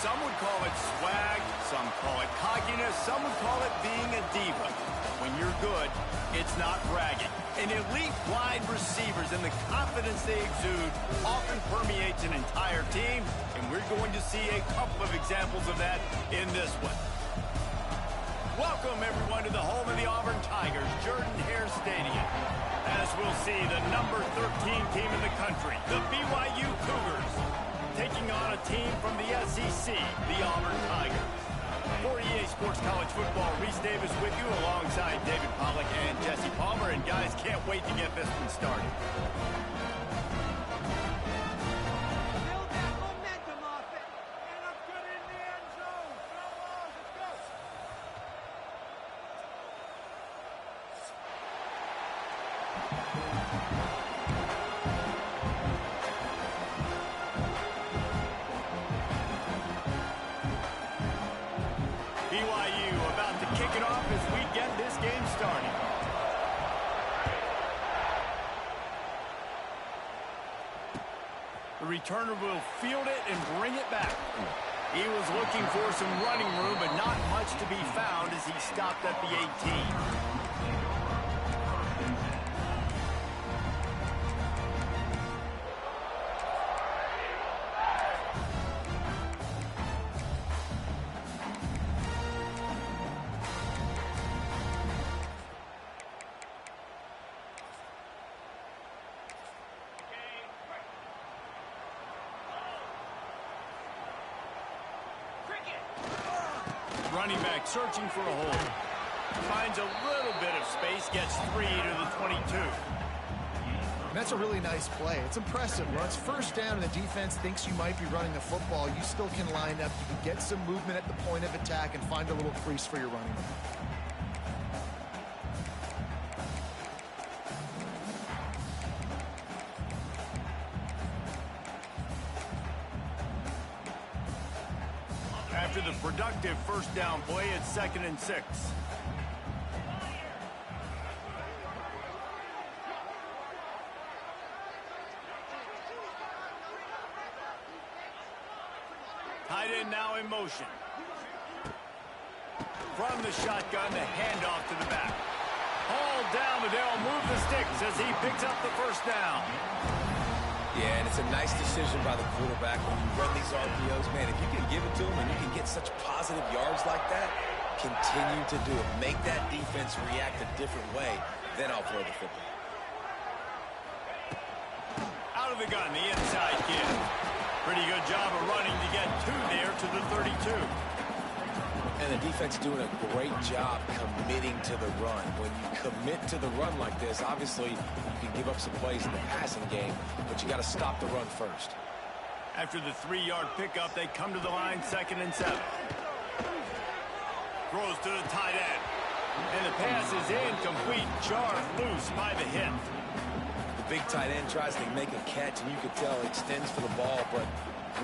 Some would call it swag, some call it cockiness, some would call it being a diva. When you're good, it's not bragging. And elite wide receivers and the confidence they exude often permeates an entire team, and we're going to see a couple of examples of that in this one. Welcome, everyone, to the home of the Auburn Tigers, Jordan-Hare Stadium. As we'll see, the number 13 team in the country, the BYU Cougars, taking on a team from the SEC, the Auburn Tigers. For EA Sports College Football, Reese Davis with you alongside David Pollack and Jesse Palmer. And guys, can't wait to get this one started. Build that momentum off it. And up good in the end zone. Let's go. BYU about to kick it off as we get this game started. The returner will field it and bring it back. He was looking for some running room, but not much to be found as he stopped at the 18. Running back searching for a hole. Finds a little bit of space, gets 3 to the 22. And that's a really nice play. It's impressive. When it's first down and the defense thinks you might be running the football, you still can line up. You can get some movement at the point of attack and find a little crease for your running back. After the productive first down play, it's 2nd and 6. Tight end now in motion. From the shotgun, the handoff to the back. Hauled down, but they'll move the sticks as he picks up the first down. Yeah, and it's a nice decision by the quarterback when you run these RPOs. Man, if you can give it to him and you can get such positive yards like that, continue to do it. Make that defense react a different way, then I'll throw the football. Out of the gun, the inside kid. Pretty good job of running to get 2 there to the 32. And the defense doing a great job committing to the run. When you commit to the run like this, obviously you can give up some plays in the passing game, but you got to stop the run first. After the 3-yard pickup, they come to the line, 2nd and 7. Throws to the tight end. And the pass is incomplete. Jarred loose by the hit. The big tight end tries to make a catch, and you could tell he extends for the ball, but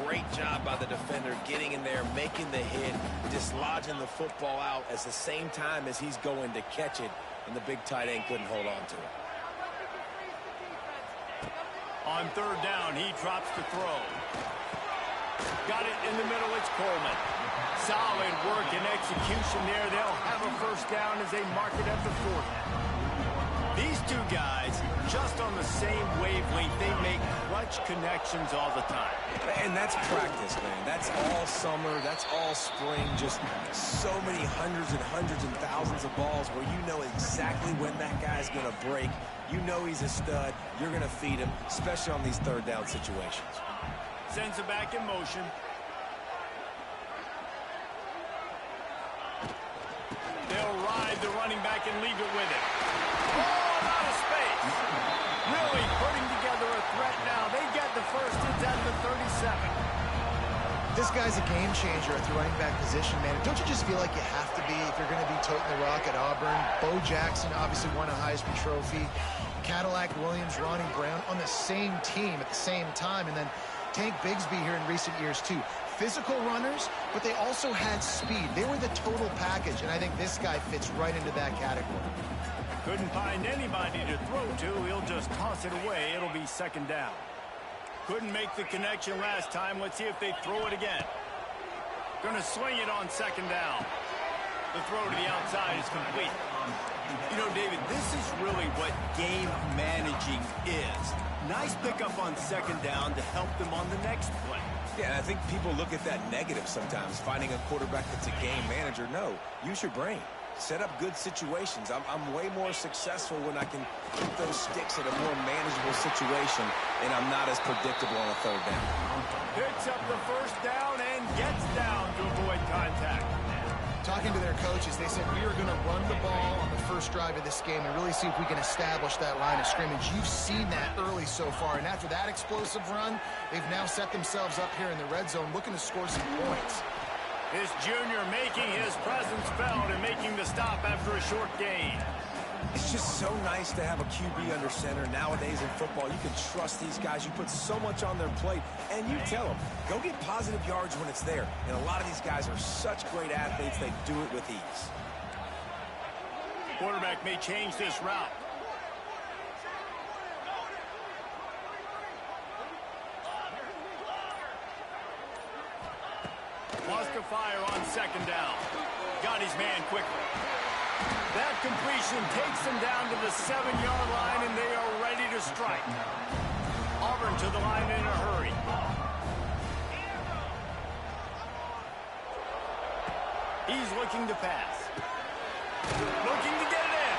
great job by the defender getting in there, making the hit, dislodging the football out at the same time as he's going to catch it, and the big tight end couldn't hold on to it. On 3rd down, he drops to throw. Got it in the middle, it's Coleman. Solid work and execution there. They'll have a first down as they mark it at the 40. These two guys, just on the same wavelength, they make clutch connections all the time. And that's practice, man. That's all summer. That's all spring. Just so many hundreds and thousands of balls where you know exactly when that guy's going to break. You know he's a stud. You're going to feed him, especially on these 3rd down situations. Sends it back in motion. They'll ride the running back and leave it with it. Oh, out of space. Really putting together a threat now. They get the first. It's at the 37. This guy's a game changer at the running back position, man. Don't you just feel like you have to be if you're going to be toting the rock at Auburn? Bo Jackson obviously won a Heisman Trophy. Cadillac Williams, Ronnie Brown on the same team at the same time. And then Tank Bigsby here in recent years, too. Physical runners, but they also had speed. They were the total package, and I think this guy fits right into that category. Couldn't find anybody to throw to. He'll just toss it away. It'll be 2nd down. Couldn't make the connection last time. Let's see if they throw it again. Going to swing it on second down. The throw to the outside is complete. You know, David, this is really what game managing is. Nice pickup on second down to help them on the next play. Yeah, I think people look at that negative sometimes, finding a quarterback that's a game manager. No, use your brain. Set up good situations. I'm way more successful when I can keep those sticks in a more manageable situation, and I'm not as predictable on a third down. Picks up the first down and gets down to avoid contact. Talking to their coaches, they said we are going to run the ball on the first drive of this game and really see if we can establish that line of scrimmage. You've seen that early so far, and after that explosive run, they've now set themselves up here in the red zone looking to score some points. This junior making his presence felt and making the stop after a short gain. It's just so nice to have a QB under center. Nowadays in football, you can trust these guys. You put so much on their plate, and you tell them, go get positive yards when it's there. And a lot of these guys are such great athletes, they do it with ease. Quarterback may change this route. Wants to fire on second down. Got his man quickly. That completion takes them down to the 7-yard line, and they are ready to strike. Auburn to the line in a hurry. He's looking to pass. Looking to get it in.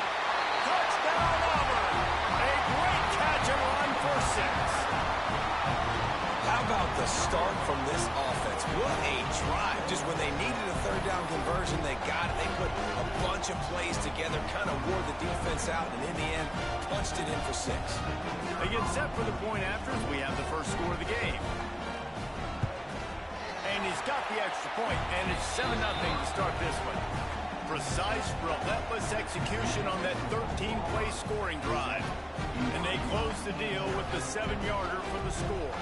Touchdown, Auburn. A great catch and run for 6. How about the start from this offense? What a drive. Just when they needed a third down conversion, they got it. They put a bunch of plays together, kind of wore the defense out, and in the end, punched it in for 6. They get set for the point after as we have the first score of the game. And he's got the extra point, and it's 7-0 to start this one. Precise, relentless execution on that 13-play scoring drive. And they close the deal with the 7-yarder for the score.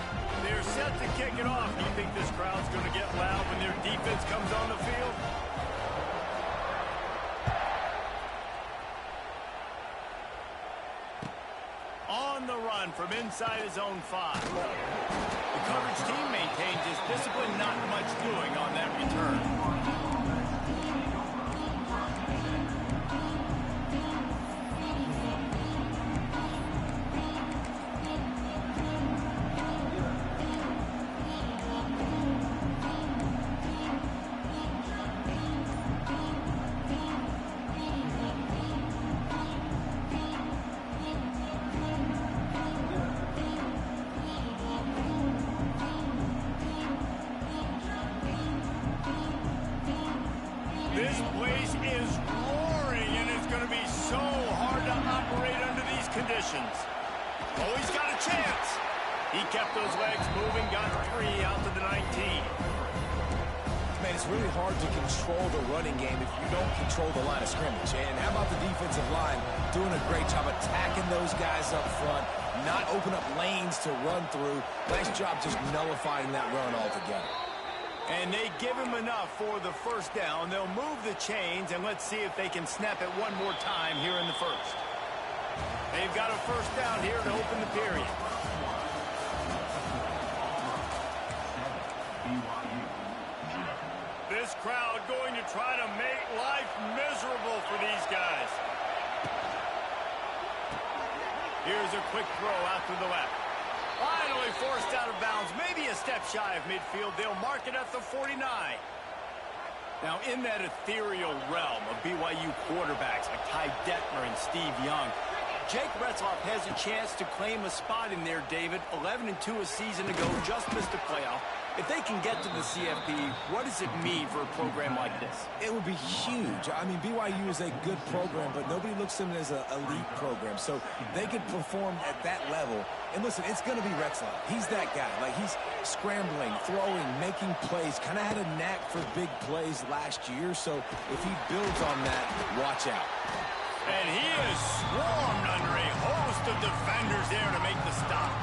They're set to kick it off. Do you think this crowd's going to get loud when their defense comes on the field? On the run from inside his own 5. The coverage team maintains his discipline, not much doing on that return. This place is roaring, and it's going to be so hard to operate under these conditions. Oh, he's got a chance. He kept those legs moving, got 3 out to the 19. Man, it's really hard to control the running game if you don't control the line of scrimmage. And how about the defensive line doing a great job attacking those guys up front, not open up lanes to run through. Nice job just nullifying that run altogether. And they give him enough for the first down. They'll move the chains, and let's see if they can snap it one more time here in the first. They've got a first down here to open the period. This crowd going to try to make life miserable for these guys. Here's a quick throw out to the left. Finally forced out of bounds, maybe a step shy of midfield. They'll mark it at the 49. Now, in that ethereal realm of BYU quarterbacks like Ty Detmer and Steve Young, Jake Retzloff has a chance to claim a spot in there, David. 11-2 a season ago, just missed a playoff. If they can get to the CFP, what does it mean for a program like this? It would be huge. I mean, BYU is a good program, but nobody looks at them as an elite program. So they could perform at that level. And listen, it's going to be Retzloff. He's that guy. Like, he's scrambling, throwing, making plays. Kind of had a knack for big plays last year. So if he builds on that, watch out. And he is swarmed under a host of defenders there to make the stop.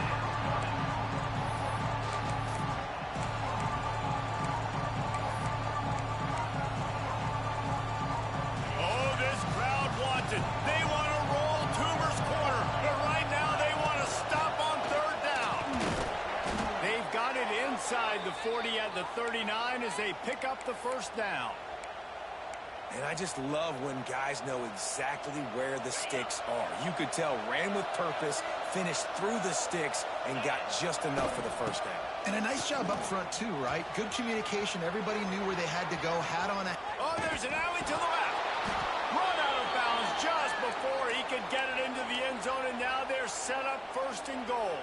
Oh, this crowd wants it. They want to roll Toomer's corner, but right now they want to stop on third down. They've got it inside the 40 at the the 39 as they pick up the first down. And I just love when guys know exactly where the sticks are. You could tell ran with purpose, finished through the sticks, and got just enough for the first down. And a nice job up front, too, right? Good communication. Everybody knew where they had to go. Had on a... Oh, there's an alley to the left. Run out of bounds just before he could get it into the end zone, and now they're set up first and goal.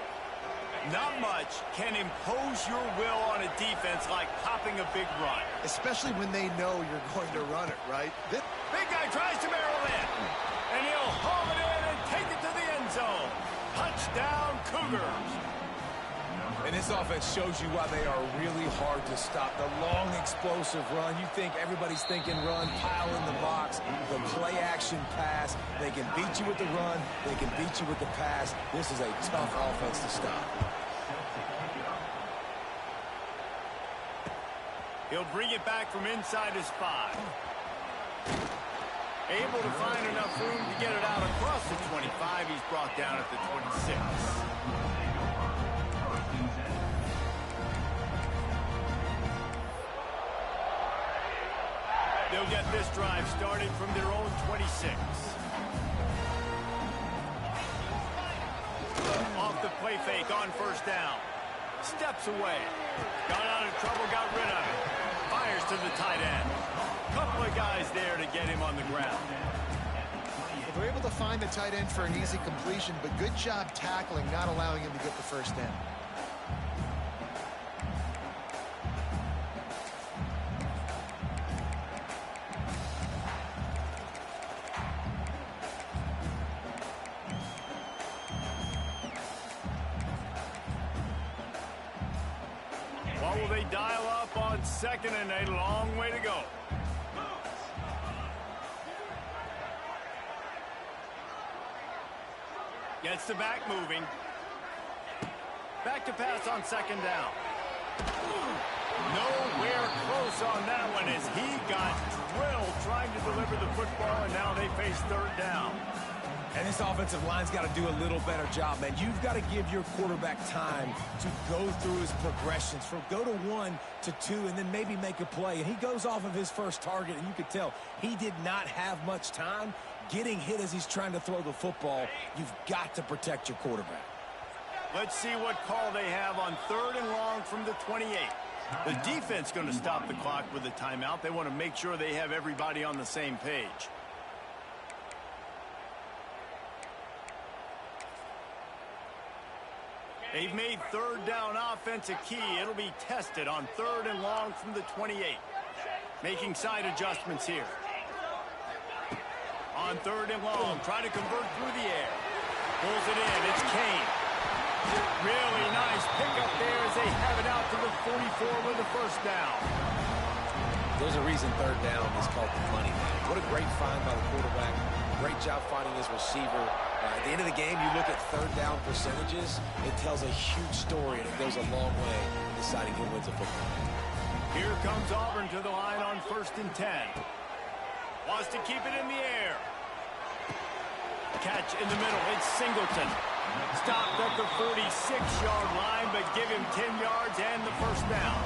Not much can impose your will on a defense like popping a big run. Especially when they know you're going to run it, right? Big guy tries to barrel in, and he'll haul it in and take it to the end zone. Touchdown, Cougars. And this offense shows you why they are really hard to stop. The long, explosive run. You think everybody's thinking run, pile in the box, the play-action pass. They can beat you with the run. They can beat you with the pass. This is a tough offense to stop. He'll bring it back from inside his 5. Able to find enough room to get it out across the 25. He's brought down at the 26. They'll get this drive started from their own 26. Off the play fake on first down. Steps away. Got out of trouble, got rid of it. Fires to the tight end. Couple of guys there to get him on the ground. They're able to find the tight end for an easy completion, but good job tackling, not allowing him to get the first down. What will they dial up on second and a long way to go? Gets the back moving. Back to pass on second down. Nowhere close on that one as he got drilled trying to deliver the football, and now they face third down. And this offensive line's got to do a little better job, man. You've got to give your quarterback time to go through his progressions, from go to 1 to 2, and then maybe make a play. And he goes off of his first target, and you could tell he did not have much time getting hit as he's trying to throw the football. You've got to protect your quarterback. Let's see what call they have on third and long from the 28. The defense going to stop the clock with a timeout. They want to make sure they have everybody on the same page. They've made third down offense a key. It'll be tested on third and long from the 28. Making side adjustments here. On third and long, trying to convert through the air. Pulls it in. It's Kane. Really nice pickup there as they have it out to the 44 with the first down. There's a reason third down is called the money man. What a great find by the quarterback. Great job finding his receiver. At the end of the game, you look at third down percentages. It tells a huge story, and it goes a long way in deciding who wins a football game. Here comes Auburn to the line on 1st and 10. Wants to keep it in the air. Catch in the middle. It's Singleton. Stopped at the 46-yard line, but give him 10 yards and the first down.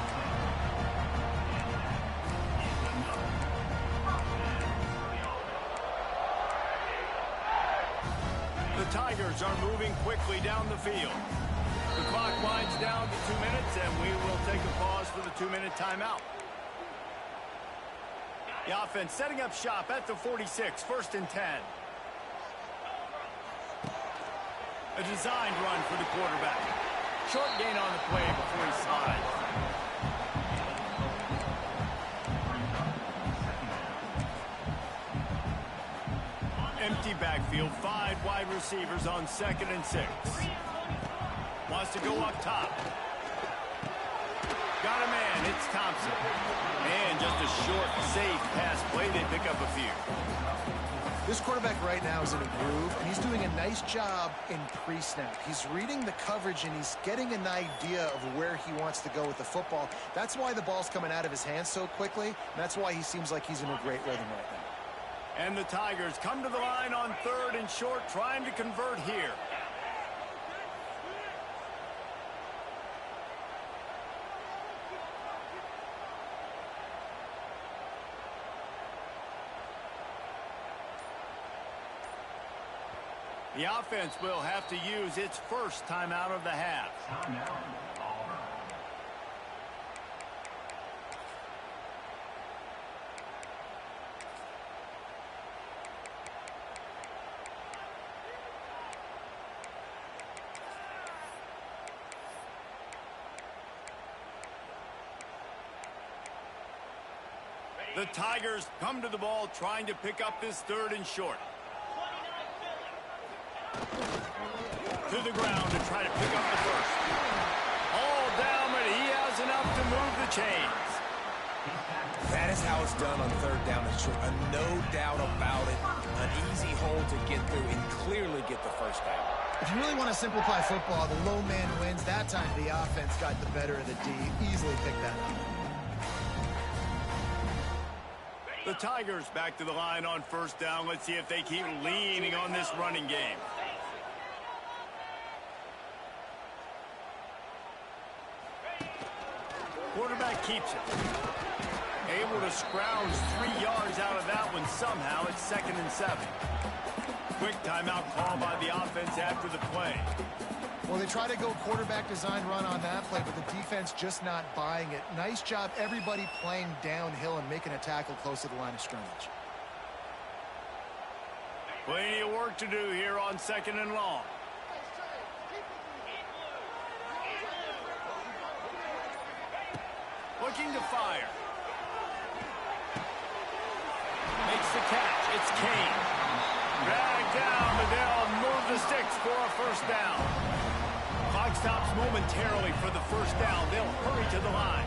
The Tigers are moving quickly down the field. The clock winds down to 2 minutes, and we will take a pause for the 2-minute timeout. The offense setting up shop at the 46, 1st and 10. A designed run for the quarterback. Short gain on the play before he slides. Empty backfield, 5 wide receivers on 2nd and 6. Wants to go up top. Got a man, it's Thompson. And just a short, safe pass play, they pick up a few. This quarterback right now is in a groove, and he's doing a nice job in pre-snap. He's reading the coverage, and he's getting an idea of where he wants to go with the football. That's why the ball's coming out of his hands so quickly, and that's why he seems like he's in a great rhythm right now. And the Tigers come to the line on 3rd and short, trying to convert here. The offense will have to use its first timeout of the half. The Tigers come to the ball trying to pick up this third and short. To the ground to try to pick up the first. All down, but he has enough to move the chains. That is how it's done on third down and short. No doubt about it. An easy hole to get through and clearly get the first down. If you really want to simplify football, the low man wins. That time the offense got the better of the D. Easily picked that up. The Tigers back to the line on first down. Let's see if they keep leaning on this running game. Quarterback keeps it. Able to scrounge 3 yards out of that one somehow. It's 2nd and 7. Quick timeout call by the offense after the play. Well, they try to go quarterback design run on that play, but the defense just not buying it. Nice job, everybody playing downhill and making a tackle close to the line of scrimmage. Plenty of work to do here on 2nd and long. Looking to fire. Makes the catch. It's Kane. Dragged down, but they'll move the sticks for a first down. Clock stops momentarily for the first down. They'll hurry to the line.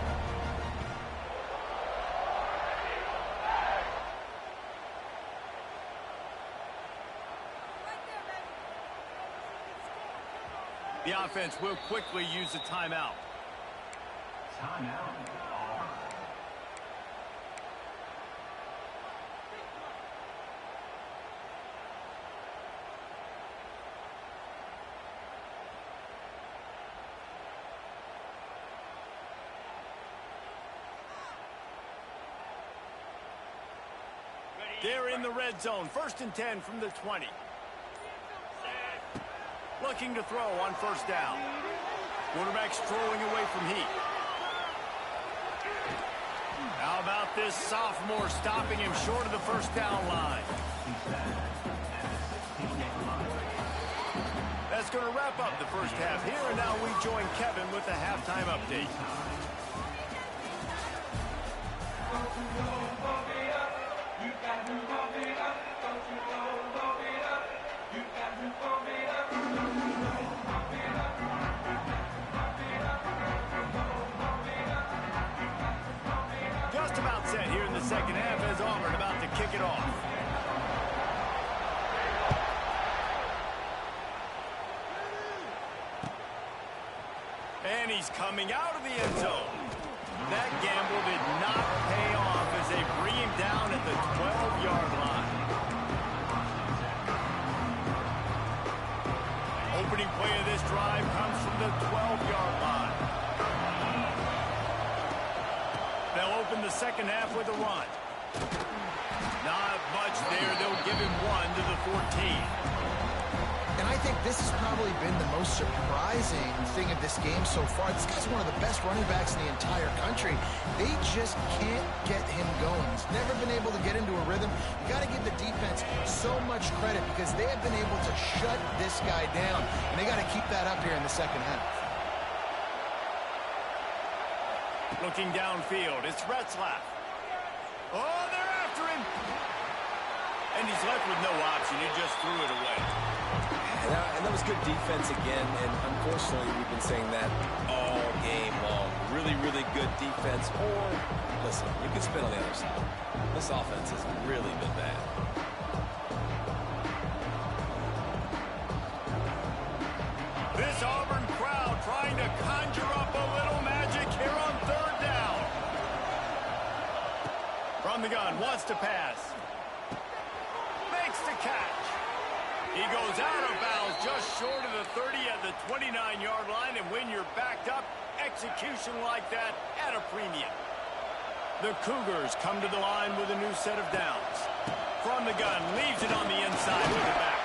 The offense will quickly use a timeout. They're in the red zone. 1st and 10 from the 20. Looking to throw on first down. Quarterback's throwing away from heat. How about this sophomore stopping him short of the first down line? That's going to wrap up the first half here, and now we join Kevin with the halftime update. Just about set here in the second half as Auburn about to kick it off. And he's coming out of the end zone. That gamble did not pay off as they bring him down at the 12-yard line. Opening play of this drive comes from the 12-yard line. They'll open the second half with a run. Not much there. They'll give him one to the 14. And I think this has probably been the most surprising thing of this game so far. This guy's one of the best running backs in the entire country. They just can't get him going. He's never been able to get into a rhythm. You got to give the defense so much credit because they have been able to shut this guy down. And they got to keep that up here in the second half. Looking downfield, it's Retzlaff. Oh, they're after him. And he's left with no option. He just threw it away. And that was good defense again, and unfortunately we've been saying that all game long. Really, really good defense, or, listen, you can spin on the other side. This offense has really been bad. This Auburn crowd trying to conjure up a little magic here on third down. From the gun, wants to pass. Makes the catch. He goes out of bounds just short of the 30 at the 29-yard line, and when you're backed up, execution like that at a premium. The Cougars come to the line with a new set of downs. From the gun, leaves it on the inside with the back.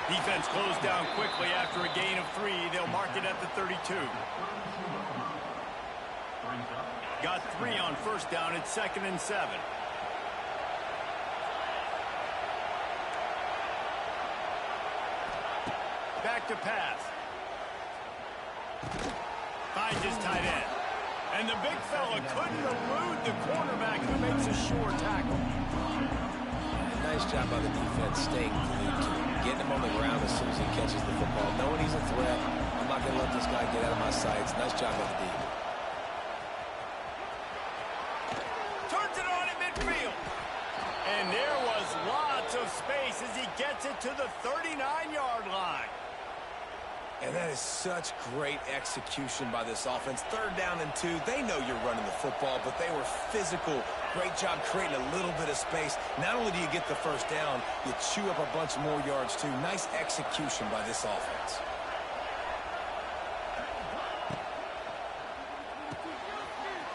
Defense closed down quickly after a gain of 3. They'll mark it at the 32. Got 3 on first down. It's 2nd and 7. Back to pass. Finds his tight end. And the big fella couldn't elude the cornerback who makes a sure tackle. Nice job by the defense staying glued to him. Getting him on the ground as soon as he catches the football. Knowing he's a threat. I'm not going to let this guy get out of my sights. Nice job by the defense. Turns it on in midfield. And there was lots of space as he gets it to the 39-yard line. And that is such great execution by this offense. 3rd down and 2. They know you're running the football, but they were physical. Great job creating a little bit of space. Not only do you get the first down, you chew up a bunch more yards, too. Nice execution by this offense.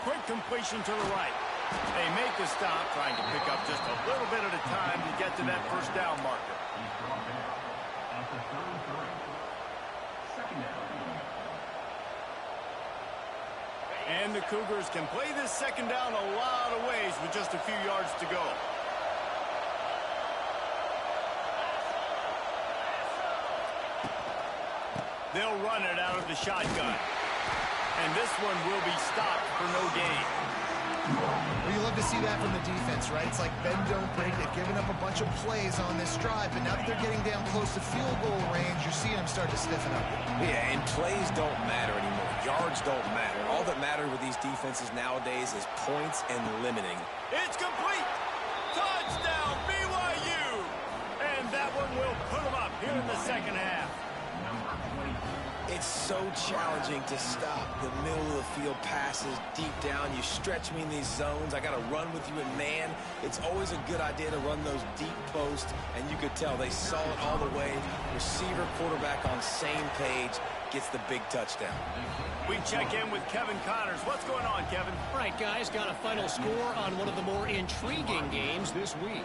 Quick completion to the right. They make the stop, trying to pick up just a little bit at a time to get to that first down marker. And the Cougars can play this 2nd down a lot of ways with just a few yards to go. They'll run it out of the shotgun. And this one will be stopped for no gain. Well, you love to see that from the defense, right? It's like bend, don't break. They've given up a bunch of plays on this drive, but now that they're getting down close to field goal range, you're seeing them start to stiffen up. Yeah, and plays don't matter anymore. Yards don't matter. All that matters with these defenses nowadays is points and limiting. It's complete. Touchdown, BYU. And that one will put them up here in the 2nd half. It's so challenging to stop the middle of the field passes deep down. You stretch me in these zones. I got to run with you in man. It's always a good idea to run those deep posts, and you could tell they saw it all the way. Receiver, quarterback on same page, gets the big touchdown. We check in with Kevin Connors. What's going on, Kevin? All right, guys, got a final score on one of the more intriguing games this week.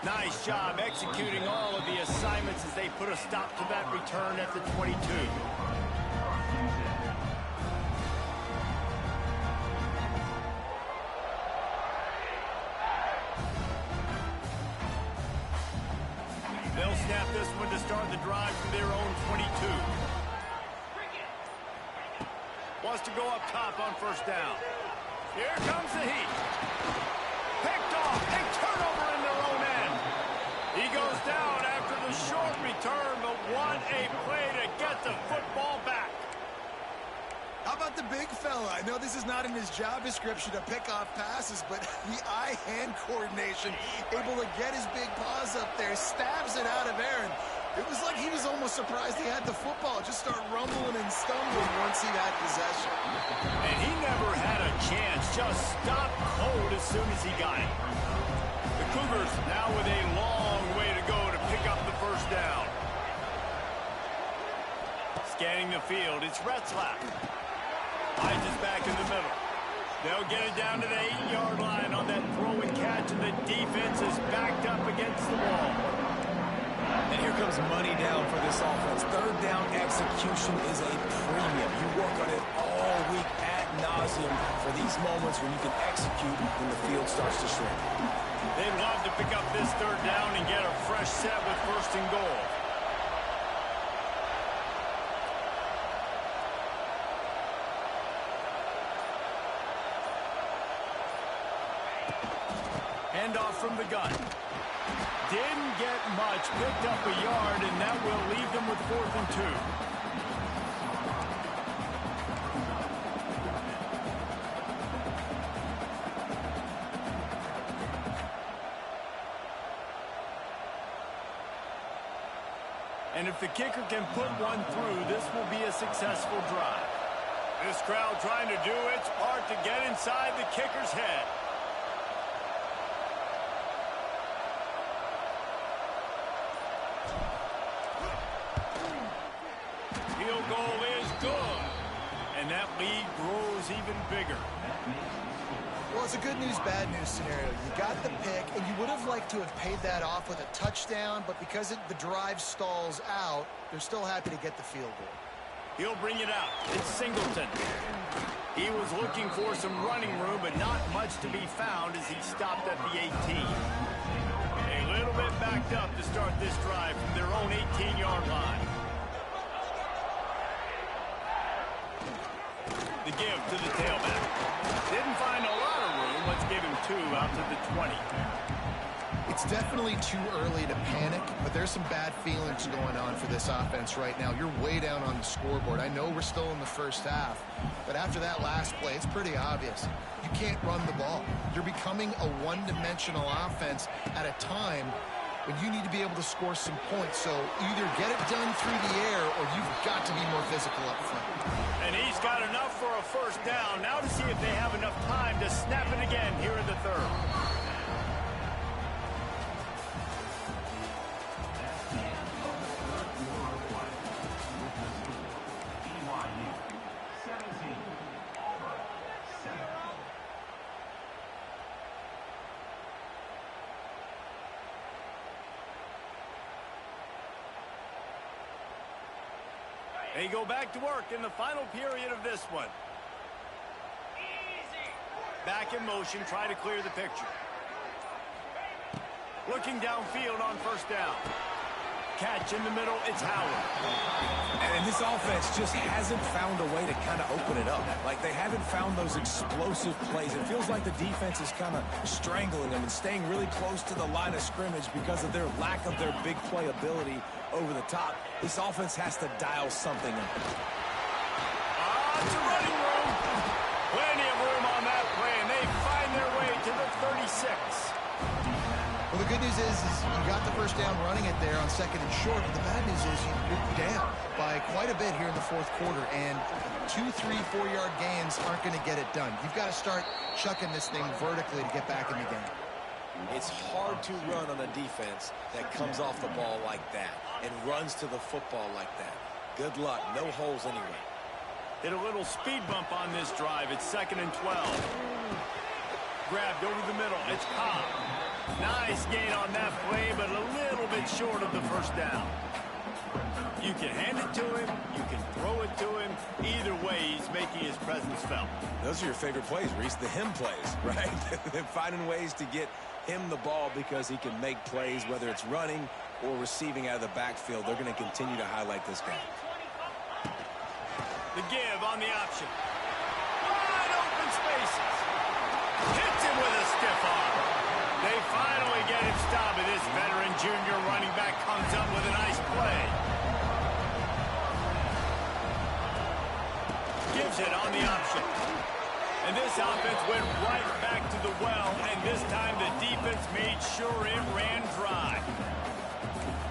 Nice job executing all of the assignments as they put a stop to that return at the 22. They'll snap this one to start the drive from their own 22. Wants to go up top on first down. Here comes the heat. Picked off. A turnover in their own end. He goes down after the short return, but what a play to get the football back. How about the big fella? I know this is not in his job description to pick off passes, but the eye-hand coordination, able to get his big paws up there, stabs it out of Aaron. It was like he was almost surprised he had the football. Just start rumbling and stumbling once he had possession. And he never had a chance. Just stopped cold as soon as he got it. The Cougars now with a long way to go to pick up the first down. Scanning the field, it's Retzlaff. Hides is back in the middle. They'll get it down to the 8-yard line on that throw and catch, and the defense is backed up against the wall. And here comes money down for this offense. 3rd down execution is a premium. You work on it all week ad nauseum for these moments when you can execute when the field starts to shrink. They'd love to pick up this 3rd down and get a fresh set with 1st and goal. Handoff from the gun. Didn't get much, picked up a yard, and that will leave them with 4th and 2. And if the kicker can put one through, this will be a successful drive. This crowd trying to do its part to get inside the kicker's head. field goal is good. And that lead grows even bigger. Well, it's a good news, bad news scenario. You got the pick, and you would have liked to have paid that off with a touchdown, but because the drive stalls out, they're still happy to get the field goal. He'll bring it out. It's Singleton. He was looking for some running room, but not much to be found as he stopped at the 18. A little bit backed up to start this drive from their own 18-yard line. The give to the tailback. Didn't find a lot of room. Let's give him 2 out to the 20. It's definitely too early to panic, but there's some bad feelings going on for this offense right now. You're way down on the scoreboard. I know we're still in the first half, but after that last play, it's pretty obvious. You can't run the ball. You're becoming a one-dimensional offense at a time when you need to be able to score some points. So either get it done through the air or you've got to be more physical up front. And he's got enough for a first down. Now to see if they have enough time to snap it again here in the third. BYU 17, Auburn 7. They go back to work in the final period of this one. Back in motion, try to clear the picture. Looking downfield on first down. Catch in the middle, it's Howard. And this offense just hasn't found a way to kind of open it up. Like, they haven't found those explosive plays. It feels like the defense is kind of strangling them and staying really close to the line of scrimmage because of their lack of their big play ability over the top. This offense has to dial something up. It's a running room. Plenty of room on that play, and they find their way to the 36. Well, the good news is you got the first down running it there on second and short, but the bad news is you're down by quite a bit here in the fourth quarter, and 2, 3, 4-yard gains aren't going to get it done. You've got to start chucking this thing vertically to get back in the game. It's hard to run on a defense that comes off the ball like that and runs to the football like that. Good luck. No holes anyway. Hit a little speed bump on this drive. It's second and 12. Grabbed over the middle. It's Cobb. Nice gain on that play, but a little bit short of the first down. You can hand it to him. You can throw it to him. Either way, he's making his presence felt. Those are your favorite plays, Reese, the him plays, right? They're finding ways to get him the ball because he can make plays, whether it's running or receiving out of the backfield. They're going to continue to highlight this guy. The give on the option. Wide open spaces. Hits him with a stiff arm. They finally get him stopped, and this veteran junior running back comes up with a nice play. Gives it on the option. And this offense went right back to the well, and this time the defense made sure it ran dry.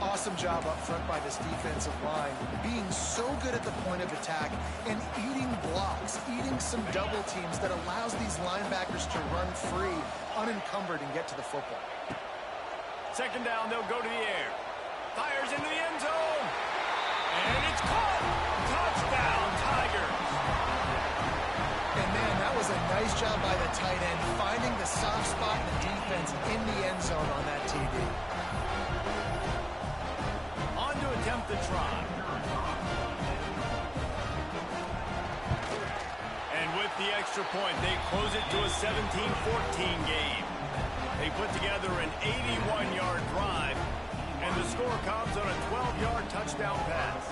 Awesome job up front by this defensive line, being so good at the point of attack and eating blocks, eating some double teams that allows these linebackers to run free, unencumbered, and get to the football. Second down, they'll go to the air. Fires into the end zone. And it's caught. Touchdown, Tigers. And man, that was a nice job by the tight end, finding the soft spot in the defense in the end zone on that TD. On to attempt the try. And with the extra point, they close it to a 17-14 game. They put together an 81-yard drive, and the score comes on a 12-yard touchdown pass.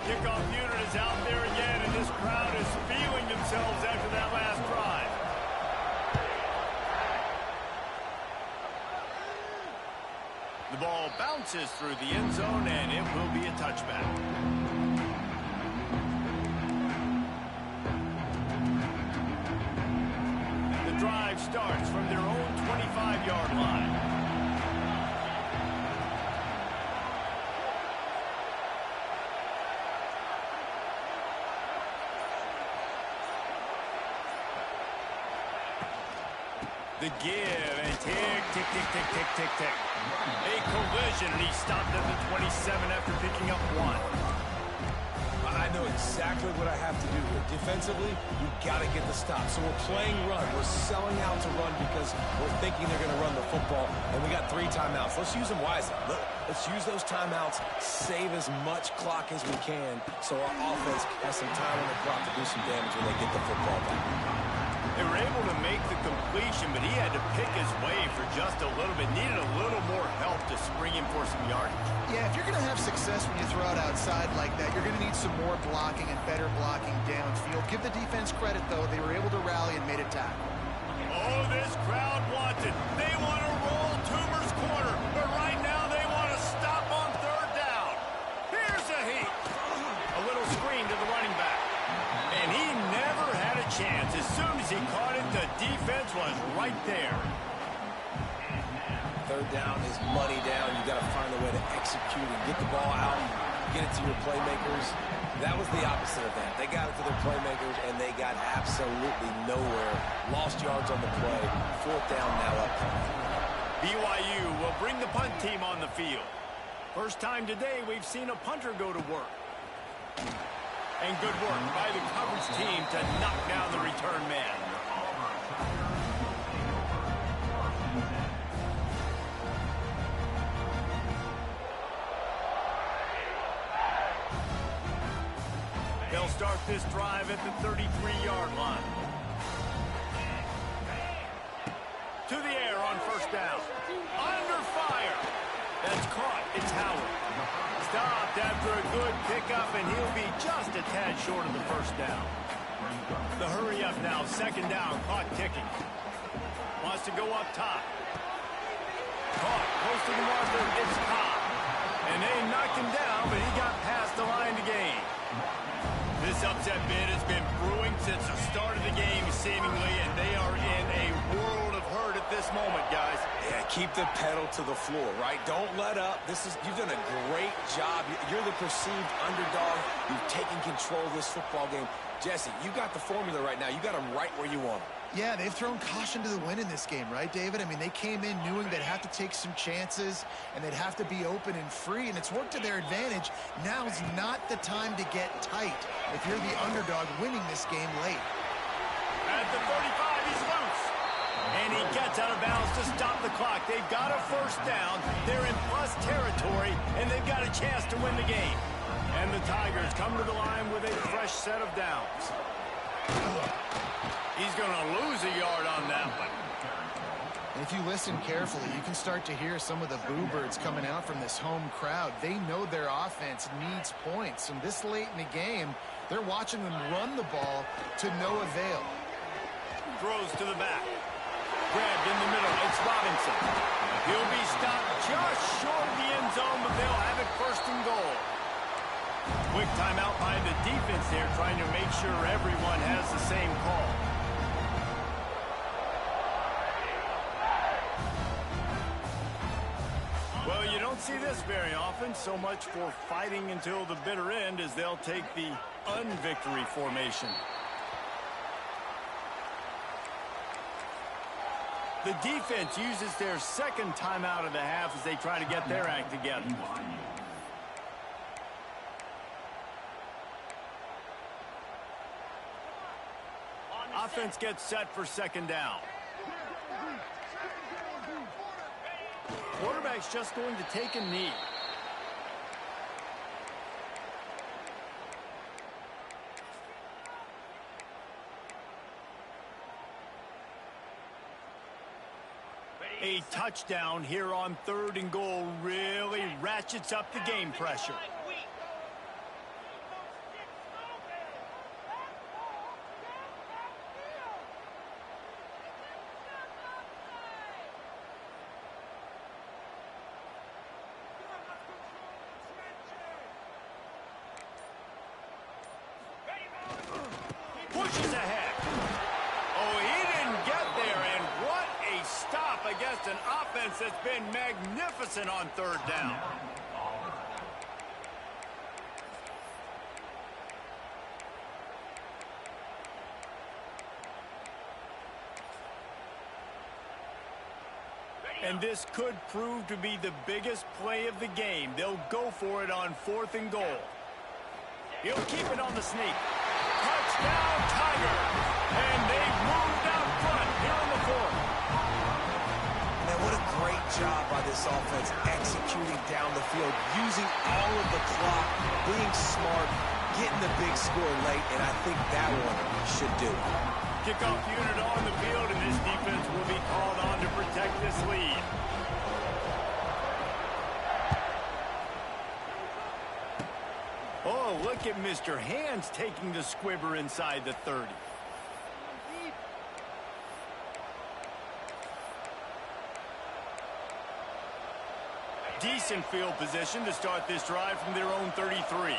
Kickoff unit is out there again, and this crowd is feeling themselves after that last drive. The ball bounces through the end zone, and it will be a touchback. The drive starts from their own 25-yard line. The give, and tick, tick, tick, tick, tick, tick, tick. A collision, and he stopped at the 27 after picking up 1. I know exactly what I have to do here. Defensively, we got to get the stop. So we're playing run. We're selling out to run because we're thinking they're going to run the football, and we got 3 timeouts. Let's use them wisely. Look, let's use those timeouts, save as much clock as we can so our offense has some time on the clock to do some damage when they get the football back. They were able to make the completion, but he had to pick his way for just a little bit. Needed a little more help to spring him for some yardage. Yeah, if you're going to have success when you throw it outside like that, you're going to need some more blocking and better blocking downfield. Give the defense credit, though. They were able to rally and made a tackle. Oh, this crowd wants it. They want to roll Toomer's corner, but right now they want to stop on 3rd down. Here's a heat. A little screen to the running back. And he never had a chance. As soon as he caught it, the defense was right there. 3rd down is money down. You got to find a way to execute and get the ball out, get it to your playmakers. That was the opposite of that. They got it to their playmakers, and they got absolutely nowhere. Lost yards on the play. 4th down now upcoming. BYU will bring the punt team on the field. First time today we've seen a punter go to work. And good work by the coverage team to knock down the return man. They'll start this drive at the 33-yard line. To the air on 1st down. Under fire. That's caught. It's Howard. Stopped after a good pickup, and he'll be just a tad short of the 1st down. The hurry up now. 2nd down. Clock ticking. Wants to go up top. Caught. Close to the marker. It's caught. And they knocked him down, but he got past the line to gain. This upset bid has been brewing since the start of the game, seemingly, and they are in a world of hurt at this moment, guys. Yeah, keep the pedal to the floor, right? Don't let up. You've done a great job. You're the perceived underdog. You've taken control of this football game. Jesse, you got the formula right now. You got them right where you want them. Yeah, they've thrown caution to the wind in this game, right, David? I mean, they came in knowing they'd have to take some chances and they'd have to be open and free, and it's worked to their advantage. Now's not the time to get tight if you're the underdog winning this game late. At the 35, he's loose. And he gets out of bounds to stop the clock. They've got a 1st down. They're in plus territory, and they've got a chance to win the game. And the Tigers come to the line with a fresh set of downs. He's going to lose a yard on that one. And if you listen carefully, you can start to hear some of the boo birds coming out from this home crowd. They know their offense needs points. And this late in the game, they're watching them run the ball to no avail. Throws to the back. Grabbed in the middle. It's Robinson. He'll be stopped just short of the end zone, but they'll have it 1st and goal. Quick timeout by the defense there, trying to make sure everyone has the same call. Well, you don't see this very often. So much for fighting until the bitter end as they'll take the unvictory formation. The defense uses their 2nd timeout of the half as they try to get their act together. Offense gets set for 2nd down. Quarterback's just going to take a knee. A touchdown here on 3rd and goal really ratchets up the game pressure. Pushes ahead. Oh, he didn't get there, and what a stop against an offense that's been magnificent on 3rd down. And this could prove to be the biggest play of the game. They'll go for it on 4th and goal. He'll keep it on the sneak. Touchdown, Tiger. And they've moved out front here in the fourth. Man, what a great job by this offense executing down the field, using all of the clock, being smart, getting the big score late, and I think that one should do it. Kickoff unit on the field, and this defense will be called on to protect this lead. Oh, look at Mr. Hands taking the squibber inside the 30. Decent field position to start this drive from their own 33.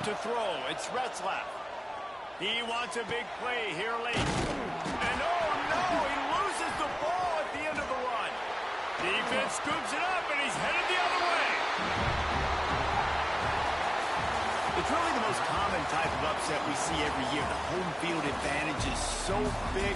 To throw, it's Retzlaff. He wants a big play here late. And oh no, he loses the ball at the end of the run. Defense scoops it up and he's headed the other way. It's really the most common type of upset we see every year. The home field advantage is so big.